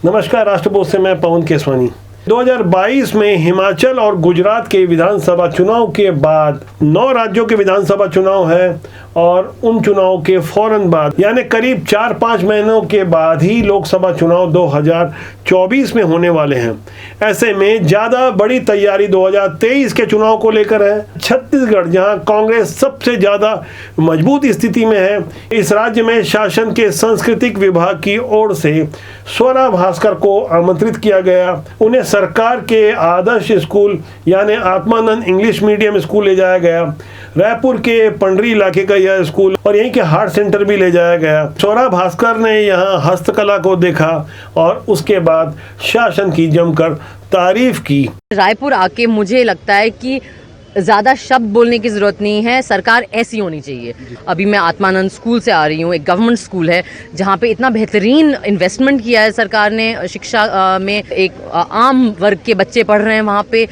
नमस्कार, राष्ट्रपोस्ट से मैं पवन केसवानी। 2022 में हिमाचल और गुजरात के विधानसभा चुनाव के बाद 9 राज्यों के विधानसभा चुनाव है और उन चुनाव के फौरन बाद यानी करीब 4-5 महीनों के बाद ही लोकसभा चुनाव 2024 में होने वाले हैं। ऐसे में ज़्यादा बड़ी तैयारी 2023 के चुनाव को लेकर है। छत्तीसगढ़, जहां कांग्रेस सबसे ज़्यादा मजबूत स्थिति में है, इस राज्य में शासन के सांस्कृतिक विभाग की ओर से स्वरा भास्कर को आमंत्रित किया गया। उन्हें सरकार के आदर्श स्कूल यानी आत्मानंद इंग्लिश मीडियम स्कूल ले जाया गया। रायपुर के पंडरी इलाके का यह स्कूल और यहीं के हार्ट सेंटर भी ले जाया गया। स्वरा भास्कर ने यहाँ हस्तकला को देखा और उसके बाद शासन की जमकर तारीफ की। रायपुर आके मुझे लगता है कि ज़्यादा शब्द बोलने की ज़रूरत नहीं है, सरकार ऐसी होनी चाहिए। अभी मैं आत्मानंद स्कूल से आ रही हूँ, एक गवर्नमेंट स्कूल है जहाँ पे इतना बेहतरीन इन्वेस्टमेंट किया है सरकार ने शिक्षा में। एक आम वर्ग के बच्चे पढ़ रहे हैं वहाँ पे,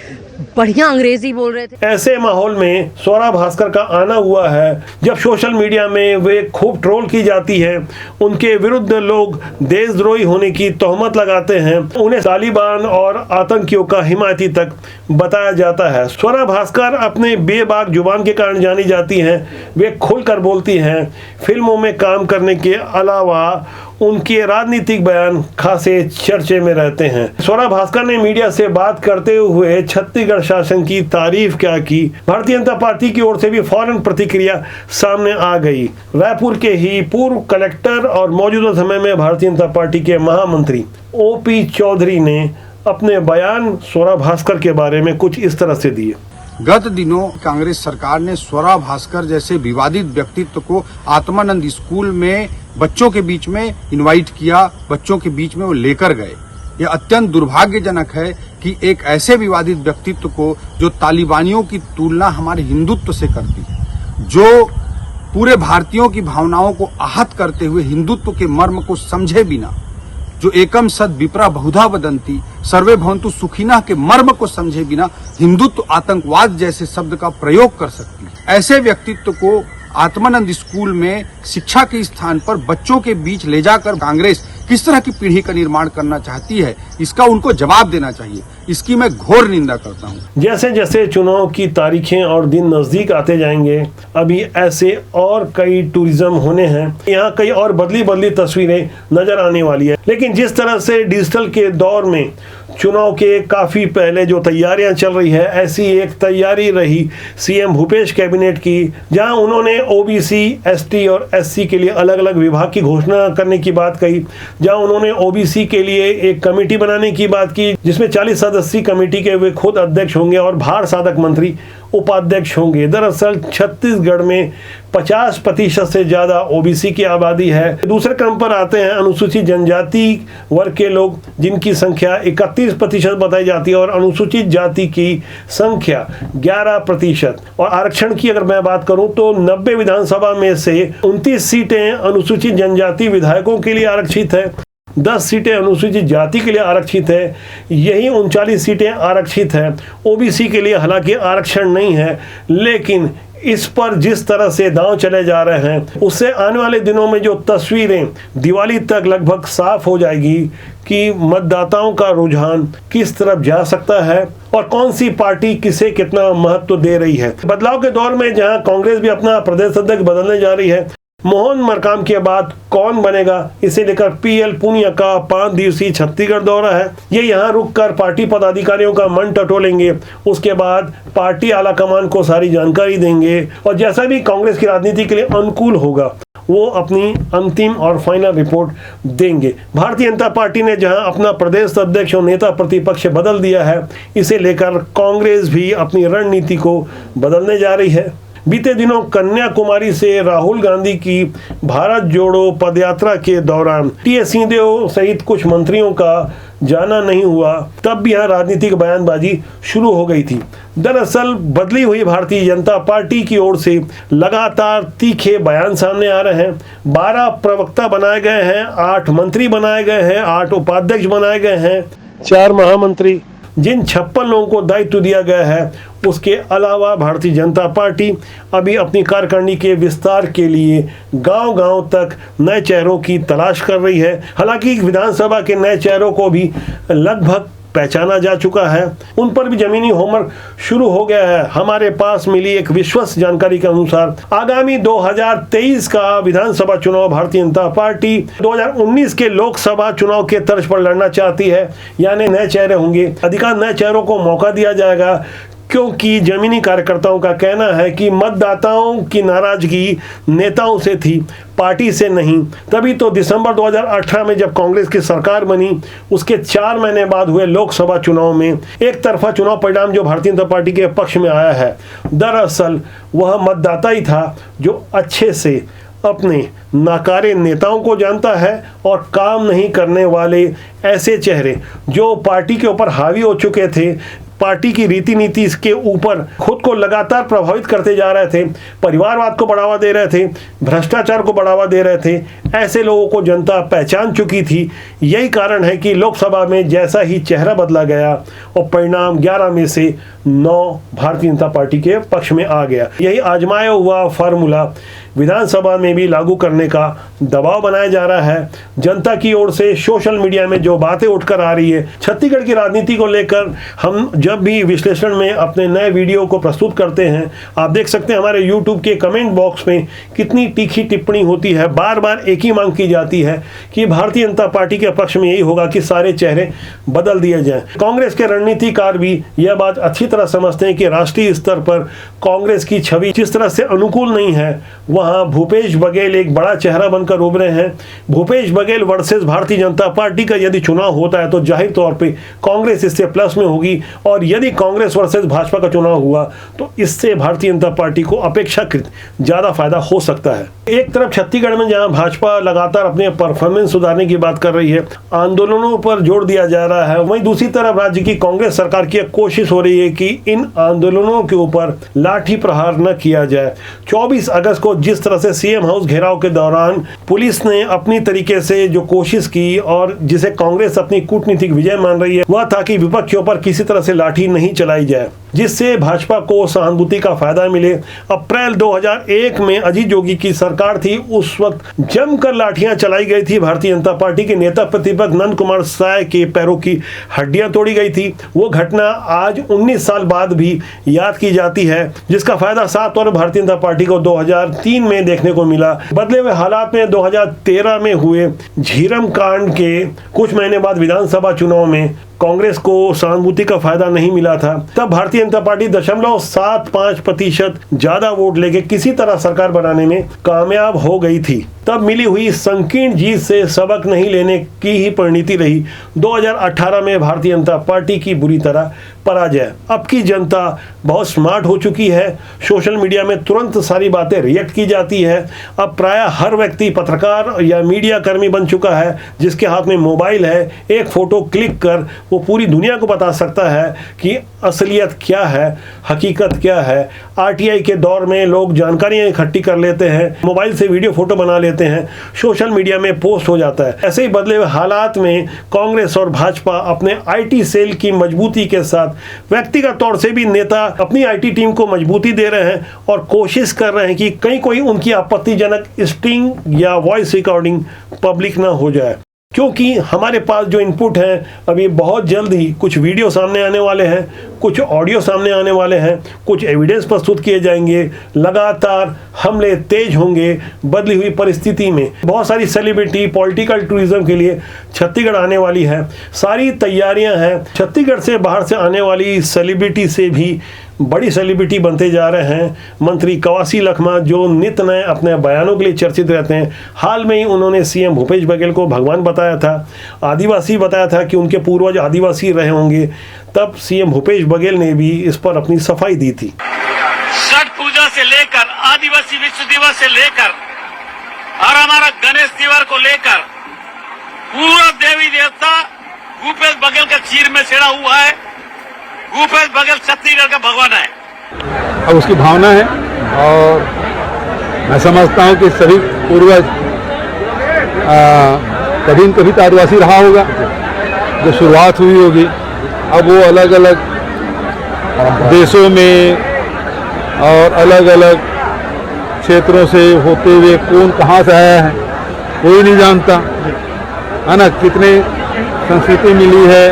बढ़िया अंग्रेजी बोल रहे थे। ऐसे माहौल में स्वरा भास्कर का आना हुआ है जब सोशल मीडिया में वे खूब ट्रोल की जाती है। उनके विरुद्ध लोग देशद्रोही होने की तोहमत लगाते हैं। उन्हें तालिबान और आतंकियों का हिमायती तक बताया जाता है। स्वरा भास्कर अपने बेबाक जुबान के कारण जानी जाती हैं। वे खुलकर बोलती हैं। फिल्मों में काम करने के अलावा उनके राजनीतिक बयान खासे चर्चे में रहते हैं। स्वरा भास्कर ने मीडिया से बात करते हुए छत्तीसगढ़ शासन की तारीफ क्या की। भारतीय जनता पार्टी की ओर से भी फौरन प्रतिक्रिया सामने आ गई। रायपुर के ही पूर्व कलेक्टर और मौजूदा समय में भारतीय जनता पार्टी के महामंत्री ओपी चौधरी ने अपने बयान स्वरा भास्कर के बारे में कुछ इस तरह से दिए। गत दिनों कांग्रेस सरकार ने स्वरा भास्कर जैसे विवादित व्यक्तित्व को आत्मानंद स्कूल में बच्चों के बीच में इनवाइट किया, बच्चों के बीच में वो लेकर गए। यह अत्यंत दुर्भाग्यजनक है कि एक ऐसे विवादित व्यक्तित्व को जो तालिबानियों की तुलना हमारे हिंदुत्व से करती है, जो पूरे भारतीयों की भावनाओं को आहत करते हुए हिंदुत्व के मर्म को समझे बिना, जो एकम सद विप्रा बहुधा वदंती सर्वे भवन्तु सुखिनः के मर्म को समझे बिना हिंदुत्व आतंकवाद जैसे शब्द का प्रयोग कर सकती है, ऐसे व्यक्तित्व को आत्मानंद स्कूल में शिक्षा के स्थान पर बच्चों के बीच ले जाकर कांग्रेस किस तरह की पीढ़ी का निर्माण करना चाहती है, इसका उनको जवाब देना चाहिए। इसकी मैं घोर निंदा करता हूं। जैसे जैसे चुनाव की तारीखें और दिन नजदीक आते जाएंगे, अभी ऐसे और कई टूरिज्म होने हैं। यहाँ कई और बदली तस्वीरें नजर आने वाली है। लेकिन जिस तरह से डिजिटल के दौर में चुनाव के काफी पहले जो तैयारियां चल रही है, ऐसी एक तैयारी रही सीएम भूपेश कैबिनेट की, जहां उन्होंने ओबीसी, एसटी और एससी के लिए अलग अलग विभाग की घोषणा करने की बात कही, जहां उन्होंने ओबीसी के लिए एक कमेटी बनाने की बात की जिसमें 40 सदस्यीय कमेटी के वे खुद अध्यक्ष होंगे और भार साधक मंत्री उपाध्यक्ष होंगे। दरअसल छत्तीसगढ़ में 50% से ज्यादा ओबीसी की आबादी है। दूसरे क्रम पर आते हैं अनुसूचित जनजाति वर्ग के लोग, जिनकी संख्या 31% बताई जाती है और अनुसूचित जाति की संख्या 11%। और आरक्षण की अगर मैं बात करूं तो 90 विधानसभा में से 29 सीटें अनुसूचित जनजाति विधायकों के लिए आरक्षित है, 10 सीटें अनुसूचित जाति के लिए आरक्षित है, यही 39 सीटें आरक्षित हैं ओबीसी के लिए। हालांकि आरक्षण नहीं है, लेकिन इस पर जिस तरह से दांव चले जा रहे हैं, उससे आने वाले दिनों में जो तस्वीरें दिवाली तक लगभग साफ हो जाएगी कि मतदाताओं का रुझान किस तरफ जा सकता है और कौन सी पार्टी किसे कितना महत्व दे रही है। बदलाव के दौर में जहां कांग्रेस भी अपना प्रदेश अध्यक्ष बदलने जा रही है, मोहन मरकाम के बाद कौन बनेगा, इसे लेकर पीएल पुनिया का 5 दिवसीय छत्तीसगढ़ दौरा है। ये यहाँ रुककर पार्टी पदाधिकारियों का मन टटोलेंगे, उसके बाद पार्टी आला कमान को सारी जानकारी देंगे और जैसा भी कांग्रेस की राजनीति के लिए अनुकूल होगा वो अपनी अंतिम और फाइनल रिपोर्ट देंगे। भारतीय जनता पार्टी ने जहां अपना प्रदेश अध्यक्ष और नेता प्रतिपक्ष बदल दिया है, इसे लेकर कांग्रेस भी अपनी रणनीति को बदलने जा रही है। बीते दिनों कन्याकुमारी से राहुल गांधी की भारत जोड़ो पदयात्रा के दौरान टीएस सिंहदेव सहित कुछ मंत्रियों का जाना नहीं हुआ, तब भी यहाँ राजनीतिक बयानबाजी शुरू हो गई थी। दरअसल बदली हुई भारतीय जनता पार्टी की ओर से लगातार तीखे बयान सामने आ रहे हैं। 12 प्रवक्ता बनाए गए हैं, 8 मंत्री बनाए गए हैं, 8 उपाध्यक्ष बनाए गए हैं, 4 महामंत्री। जिन 56 लोगों को दायित्व दिया गया है उसके अलावा भारतीय जनता पार्टी अभी अपनी कार्यकारिणी के विस्तार के लिए गांव-गांव तक नए चेहरों की तलाश कर रही है। हालांकि विधानसभा के नए चेहरों को भी लगभग पहचाना जा चुका है, उन पर भी जमीनी होमवर्क शुरू हो गया है। हमारे पास मिली एक विश्वस्त जानकारी के अनुसार आगामी 2023 का विधानसभा चुनाव भारतीय जनता पार्टी 2019 के लोकसभा चुनाव के तर्ज पर लड़ना चाहती है, यानी नए चेहरे होंगे। अधिकांश नए चेहरों को मौका दिया जाएगा क्योंकि जमीनी कार्यकर्ताओं का कहना है कि मतदाताओं की नाराजगी नेताओं से थी, पार्टी से नहीं। तभी तो दिसंबर 2018 में जब कांग्रेस की सरकार बनी उसके 4 महीने बाद हुए लोकसभा चुनाव में एक तरफा चुनाव परिणाम जो भारतीय जनता पार्टी के पक्ष में आया है, दरअसल वह मतदाता ही था जो अच्छे से अपने नाकारे नेताओं को जानता है और काम नहीं करने वाले ऐसे चेहरे जो पार्टी के ऊपर हावी हो चुके थे, पार्टी की रीति नीति के ऊपर खुद को लगातार प्रभावित करते जा रहे थे, परिवारवाद को बढ़ावा दे रहे थे, भ्रष्टाचार को बढ़ावा दे रहे थे, ऐसे लोगों को जनता पहचान चुकी थी। यही कारण है कि लोकसभा में जैसा ही चेहरा बदला गया और परिणाम 11 में से 9 भारतीय जनता पार्टी के पक्ष में आ गया। यही आजमाया हुआ फार्मूला विधानसभा में भी लागू करने का दबाव बनाया जा रहा है। जनता की ओर से सोशल मीडिया में जो बातें उठकर आ रही है, छत्तीसगढ़ की राजनीति को लेकर हम जब भी विश्लेषण में अपने नए वीडियो को प्रस्तुत करते हैं, आप देख सकते हैं हमारे YouTube के कमेंट बॉक्स में कितनी तीखी टिप्पणी होती है। बार बार एक ही मांग की जाती है कि भारतीय जनता पार्टी के पक्ष में यही होगा कि सारे चेहरे बदल दिए जाएं। कांग्रेस के रणनीतिकार भी यह बात अच्छी तरह समझते हैं कि राष्ट्रीय स्तर पर कांग्रेस की छवि जिस तरह से अनुकूल नहीं है, वहां भूपेश बघेल एक बड़ा चेहरा बनकर उभरे हैं। भूपेश बघेल वर्सेस भारतीय जनता पार्टी का यदि चुनाव होता है तो जाहिर तौर पे कांग्रेस इससे प्लस में होगी, और यदि कांग्रेस वर्सेस भाजपा का चुनाव हुआ तो इससे भारतीय जनता पार्टी को अपेक्षाकृत ज्यादा फायदा हो सकता है। एक तरफ छत्तीसगढ़ में जहां भाजपा लगातार अपने परफॉर्मेंस सुधारने की बात कर रही है, आंदोलनों पर जोर दिया जा रहा है, वहीं दूसरी तरफ राज्य की कांग्रेस सरकार की कोशिश हो रही है कि इन आंदोलनों के ऊपर लाठी प्रहार न किया जाए। 24 अगस्त को जिस तरह से सीएम हाउस घेराव के दौरान पुलिस ने अपनी तरीके से जो कोशिश की और जिसे कांग्रेस अपनी कूटनीतिक विजय मान रही है, वह था कि विपक्ष के ऊपर किसी तरह से लाठी नहीं चलाई जाए, जिससे भाजपा को सहानुभूति का फायदा मिले। अप्रैल 2001 में अजीत जोगी की सरकार थी, उस वक्त जमकर लाठियां चलाई गई थी। भारतीय जनता पार्टी के नेता प्रतिपक्ष नंद कुमार साय के पैरों की हड्डियां तोड़ी गई थी। वो घटना आज 19 साल बाद भी याद की जाती है, जिसका फायदा साफ तौर पर भारतीय जनता पार्टी को 2003 में देखने को मिला। बदले हुए हालात में 2013 में हुए झीरम कांड के कुछ महीने बाद विधानसभा चुनाव में कांग्रेस को सहानुभूति का फायदा नहीं मिला था। तब भारतीय जनता पार्टी 0.75% ज्यादा वोट लेके किसी तरह सरकार बनाने में कामयाब हो गई थी। तब मिली हुई संकीर्ण जीत से सबक नहीं लेने की ही परिणति रही 2018 में भारतीय जनता पार्टी की बुरी तरह पराजय। अब की जनता बहुत स्मार्ट हो चुकी है, सोशल मीडिया में तुरंत सारी बातें रिएक्ट की जाती है। अब प्राय हर व्यक्ति पत्रकार या मीडिया कर्मी बन चुका है, जिसके हाथ में मोबाइल है। एक फोटो क्लिक कर वो पूरी दुनिया को बता सकता है कि असलियत क्या है, हकीकत क्या है। आरटीआई के दौर में लोग जानकारियां इकट्ठी कर लेते हैं, मोबाइल से वीडियो फोटो बना लेते हैं, सोशल मीडिया में पोस्ट हो जाता है। ऐसे ही बदले हुए हालात में कांग्रेस और भाजपा अपने आईटी सेल की मजबूती के साथ व्यक्तिगत तौर से भी नेता अपनी आईटी टीम को मजबूती दे रहे हैं और कोशिश कर रहे हैं कि कहीं कोई उनकी आपत्तिजनक स्टिंग या वॉइस रिकॉर्डिंग पब्लिक ना हो जाए। क्योंकि हमारे पास जो इनपुट है, अभी बहुत जल्दी कुछ वीडियो सामने आने वाले हैं, कुछ ऑडियो सामने आने वाले हैं, कुछ एविडेंस प्रस्तुत किए जाएंगे, लगातार हमले तेज होंगे। बदली हुई परिस्थिति में बहुत सारी सेलिब्रिटी पॉलिटिकल टूरिज्म के लिए छत्तीसगढ़ आने वाली है, सारी तैयारियां हैं। छत्तीसगढ़ से बाहर से आने वाली सेलिब्रिटी से भी बड़ी सेलिब्रिटी बनते जा रहे हैं। मंत्री कवासी लखमा जो नित नए अपने बयानों के लिए चर्चित रहते हैं, हाल में ही उन्होंने सीएम भूपेश बघेल को भगवान बताया था, आदिवासी बताया था कि उनके पूर्वज आदिवासी रहे होंगे। तब सीएम भूपेश बघेल ने भी इस पर अपनी सफाई दी थी। छठ पूजा से लेकर आदिवासी विश्व दिवस से लेकर और हमारा गणेश त्योहार को लेकर पूरा देवी देवता भूपेश बघेल का चीर में छिड़ा हुआ है। भूपेश बघेल छत्तीसगढ़ का भगवान है। अब उसकी भावना है और मैं समझता हूं कि सभी पूर्वज कभी न कभी तो आदिवासी रहा होगा। जो शुरुआत हुई होगी अब वो अलग अलग देशों में और अलग अलग क्षेत्रों से होते हुए कौन कहाँ से आया है कोई नहीं जानता है ना। कितने संस्कृति मिली है,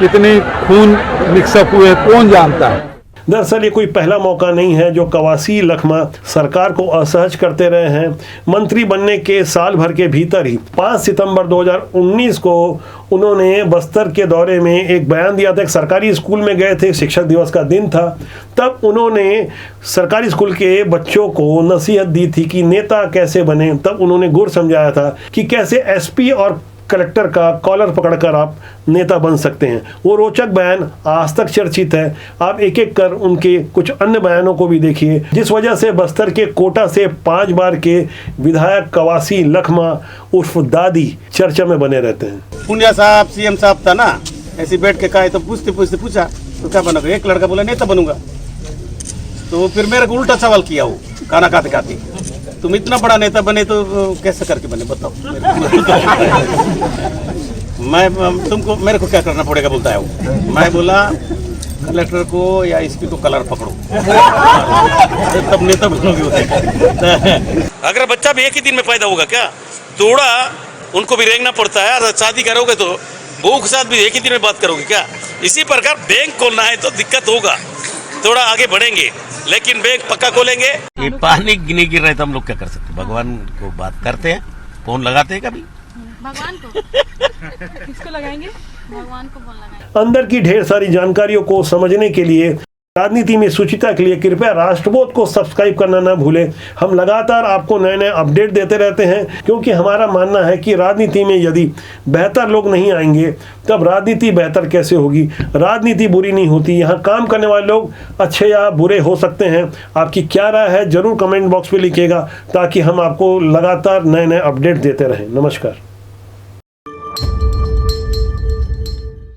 कितने खून मिक्सअप हुए कौन जानता है। दरअसल ये कोई पहला मौका नहीं है जो कवासी लखमा सरकार को असहज करते रहे हैं। मंत्री बनने के साल भर के भीतर ही 5 सितंबर 2019 को उन्होंने बस्तर के दौरे में एक बयान दिया था। एक सरकारी स्कूल में गए थे, शिक्षक दिवस का दिन था, तब उन्होंने सरकारी स्कूल के बच्चों को नसीहत दी थी कि नेता कैसे बने। तब उन्होंने गुर समझाया था कि कैसे एसपी और कलेक्टर का कॉलर पकड़कर आप नेता बन सकते हैं। वो रोचक बयान आज तक चर्चित है। आप एक एक कर उनके कुछ अन्य बयानों को भी देखिए, जिस वजह से बस्तर के कोटा से 5 बार के विधायक कवासी लखमा उर्फ दादी चर्चा में बने रहते हैं। पुनिया साहब सीएम साहब था ना, ऐसे बैठ के कहा तो पूछा तो क्या बनोगे। एक लड़का बोला नेता बनूंगा, तो फिर मेरे को उल्टा सवाल किया वो खाना खाते खाते, तुम इतना बड़ा नेता बने तो कैसे करके बने बताओ। तुमको मेरे को क्या करना पड़ेगा बोलता है वो। मैं बोला कलेक्टर को या एसपी को कलर पकड़ो तब नेता बनोगे। अगर बच्चा भी एक ही दिन में पैदा होगा क्या, थोड़ा उनको भी रेंगना पड़ता है। अगर शादी करोगे तो बहू के साथ भी एक ही दिन में बात करोगे क्या। इसी प्रकार बैंक खोलना है तो दिक्कत होगा, थोड़ा आगे बढ़ेंगे, लेकिन बैंक पक्का खोलेंगे। ये पानी नहीं गिर रहे तो हम लोग क्या कर सकते। भगवान को बात करते हैं, फोन लगाते हैं कभी भगवान को किसको लगाएंगे, भगवान को फोन लगाएंगे। अंदर की ढेर सारी जानकारियों को समझने के लिए, राजनीति में सुचिता के लिए कृपया राष्ट्रबोध को सब्सक्राइब करना ना भूलें। हम लगातार आपको नए नए अपडेट देते रहते हैं, क्योंकि हमारा मानना है कि राजनीति में यदि बेहतर लोग नहीं आएंगे तब राजनीति बेहतर कैसे होगी। राजनीति बुरी नहीं होती, यहाँ काम करने वाले लोग अच्छे या बुरे हो सकते हैं। आपकी क्या राय है जरूर कमेंट बॉक्स में लिखिएगा, ताकि हम आपको लगातार नए नए अपडेट देते रहें। नमस्कार।